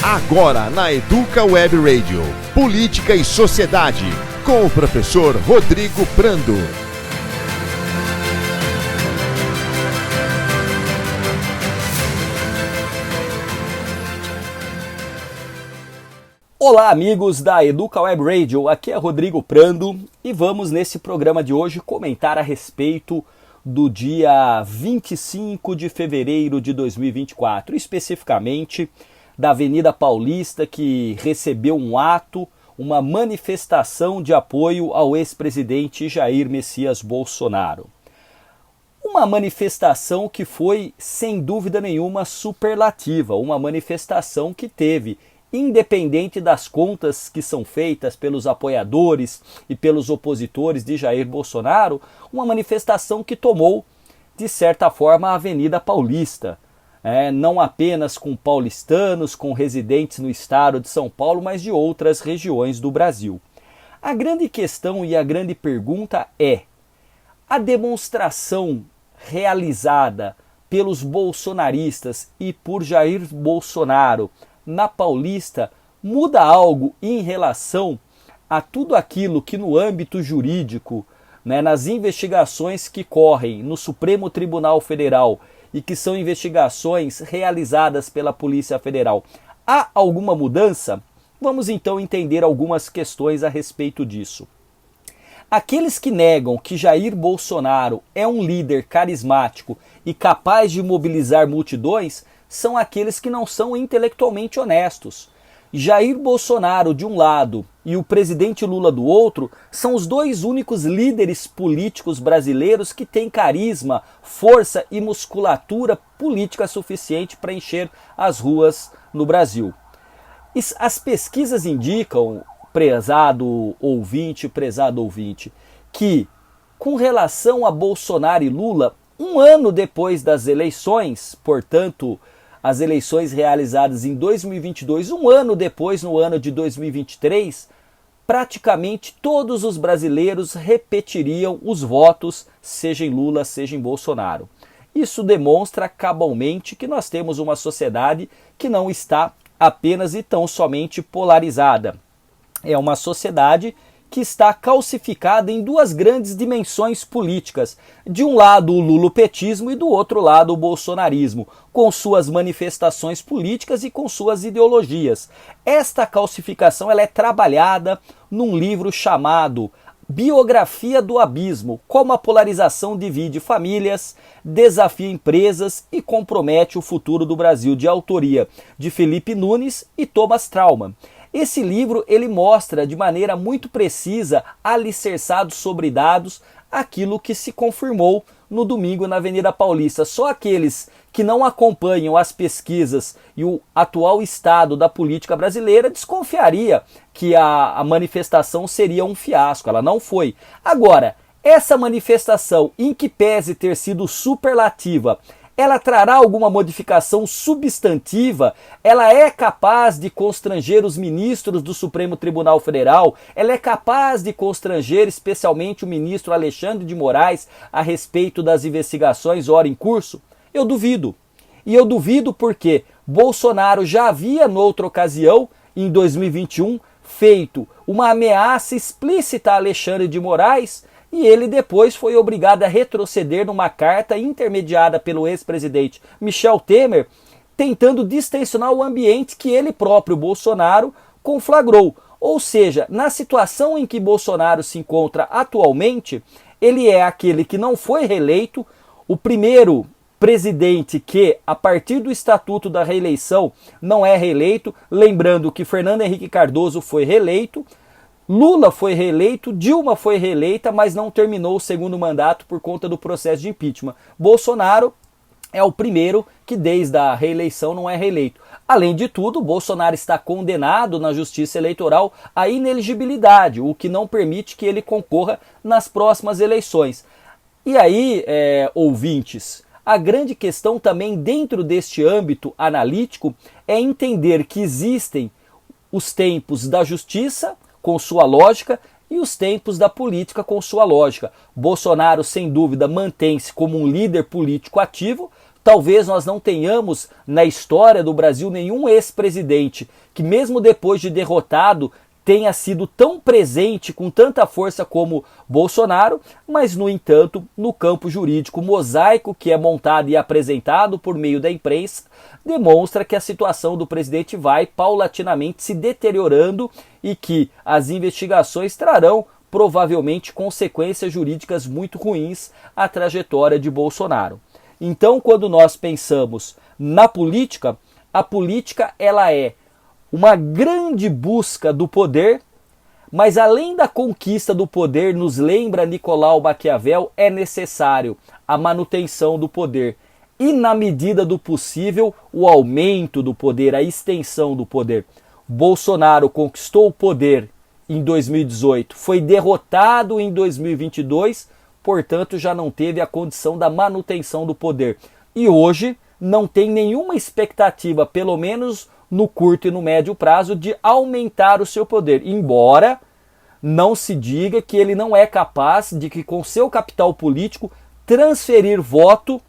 Agora na Educa Web Radio, Política e Sociedade, com o professor Rodrigo Prando. Olá amigos da Educa Web Radio, aqui é Rodrigo Prando e vamos nesse programa de hoje comentar a respeito do dia 25 de fevereiro de 2024, especificamente da Avenida Paulista, que recebeu um ato, uma manifestação de apoio ao ex-presidente Jair Messias Bolsonaro. Uma manifestação que foi, sem dúvida nenhuma, superlativa, uma manifestação que teve, independente das contas que são feitas pelos apoiadores e pelos opositores de Jair Bolsonaro, uma manifestação que tomou, de certa forma, a Avenida Paulista. Não apenas com paulistanos, com residentes no estado de São Paulo, mas de outras regiões do Brasil. A grande questão e a grande pergunta é: a demonstração realizada pelos bolsonaristas e por Jair Bolsonaro na Paulista muda algo em relação a tudo aquilo que no âmbito jurídico, nas investigações que correm no Supremo Tribunal Federal e que são investigações realizadas pela Polícia Federal, há alguma mudança? Vamos então entender algumas questões a respeito disso. Aqueles que negam que Jair Bolsonaro é um líder carismático e capaz de mobilizar multidões são aqueles que não são intelectualmente honestos. Jair Bolsonaro de um lado e o presidente Lula do outro são os dois únicos líderes políticos brasileiros que têm carisma, força e musculatura política suficiente para encher as ruas no Brasil. As pesquisas indicam, prezado ouvinte, que com relação a Bolsonaro e Lula, um ano depois das eleições, portanto, as eleições realizadas em 2022, um ano depois, no ano de 2023, praticamente todos os brasileiros repetiriam os votos, seja em Lula, seja em Bolsonaro. Isso demonstra cabalmente que nós temos uma sociedade que não está apenas e tão somente polarizada. É uma sociedade que está calcificada em duas grandes dimensões políticas. De um lado o lulopetismo e do outro lado o bolsonarismo, com suas manifestações políticas e com suas ideologias. Esta calcificação ela é trabalhada num livro chamado Biografia do Abismo, como a polarização divide famílias, desafia empresas e compromete o futuro do Brasil, de autoria de Felipe Nunes e Thomas Trauman. Esse livro ele mostra de maneira muito precisa, alicerçado sobre dados, aquilo que se confirmou no domingo na Avenida Paulista. Só aqueles que não acompanham as pesquisas e o atual estado da política brasileira desconfiaria que a manifestação seria um fiasco. Ela não foi. Agora, essa manifestação, em que pese ter sido superlativa, ela trará alguma modificação substantiva? Ela é capaz de constranger os ministros do Supremo Tribunal Federal? Ela é capaz de constranger especialmente o ministro Alexandre de Moraes a respeito das investigações ora em curso? Eu duvido. E eu duvido porque Bolsonaro já havia, noutra ocasião, em 2021, feito uma ameaça explícita a Alexandre de Moraes, e ele depois foi obrigado a retroceder numa carta intermediada pelo ex-presidente Michel Temer, tentando distensionar o ambiente que ele próprio, Bolsonaro, conflagrou. Ou seja, na situação em que Bolsonaro se encontra atualmente, ele é aquele que não foi reeleito, o primeiro presidente que, a partir do Estatuto da Reeleição, não é reeleito, lembrando que Fernando Henrique Cardoso foi reeleito, Lula foi reeleito, Dilma foi reeleita, mas não terminou o segundo mandato por conta do processo de impeachment. Bolsonaro é o primeiro que desde a reeleição não é reeleito. Além de tudo, Bolsonaro está condenado na Justiça Eleitoral à inelegibilidade, o que não permite que ele concorra nas próximas eleições. E aí, ouvintes, a grande questão também dentro deste âmbito analítico é entender que existem os tempos da justiça, com sua lógica, e os tempos da política com sua lógica. Bolsonaro, sem dúvida, mantém-se como um líder político ativo, Talvez nós não tenhamos na história do Brasil nenhum ex-presidente que, mesmo depois de derrotado, tenha sido tão presente, com tanta força como Bolsonaro, mas, no entanto, no campo jurídico, o mosaico que é montado e apresentado por meio da imprensa demonstra que a situação do presidente vai paulatinamente se deteriorando e que as investigações trarão provavelmente consequências jurídicas muito ruins à trajetória de Bolsonaro. Então, quando nós pensamos na política, a política ela é uma grande busca do poder, mas além da conquista do poder, nos lembra Nicolau Maquiavel, é necessário a manutenção do poder e, na medida do possível, o aumento do poder, a extensão do poder. Bolsonaro conquistou o poder em 2018, foi derrotado em 2022, portanto já não teve a condição da manutenção do poder. E hoje não tem nenhuma expectativa, pelo menos no curto e no médio prazo, de aumentar o seu poder, embora não se diga que ele não é capaz de que com seu capital político transferir voto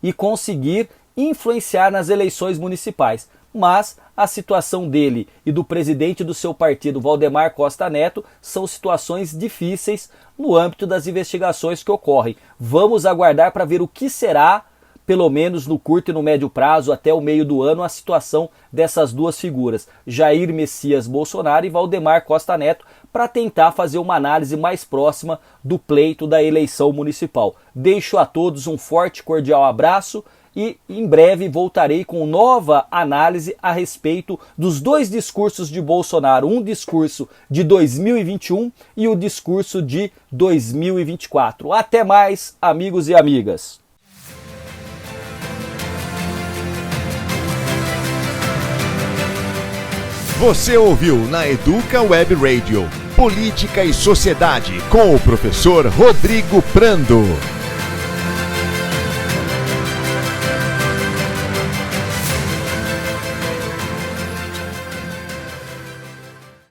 e conseguir influenciar nas eleições municipais. Mas a situação dele e do presidente do seu partido, Valdemar Costa Neto, são situações difíceis no âmbito das investigações que ocorrem. Vamos aguardar para ver o que será, pelo menos no curto e no médio prazo, até o meio do ano, a situação dessas duas figuras, Jair Messias Bolsonaro e Valdemar Costa Neto, para tentar fazer uma análise mais próxima do pleito da eleição municipal. Deixo a todos um forte e cordial abraço e em breve voltarei com nova análise a respeito dos dois discursos de Bolsonaro, um discurso de 2021 e o discurso de 2024. Até mais, amigos e amigas. Você ouviu na Educa Web Radio Política e Sociedade com o professor Rodrigo Prando.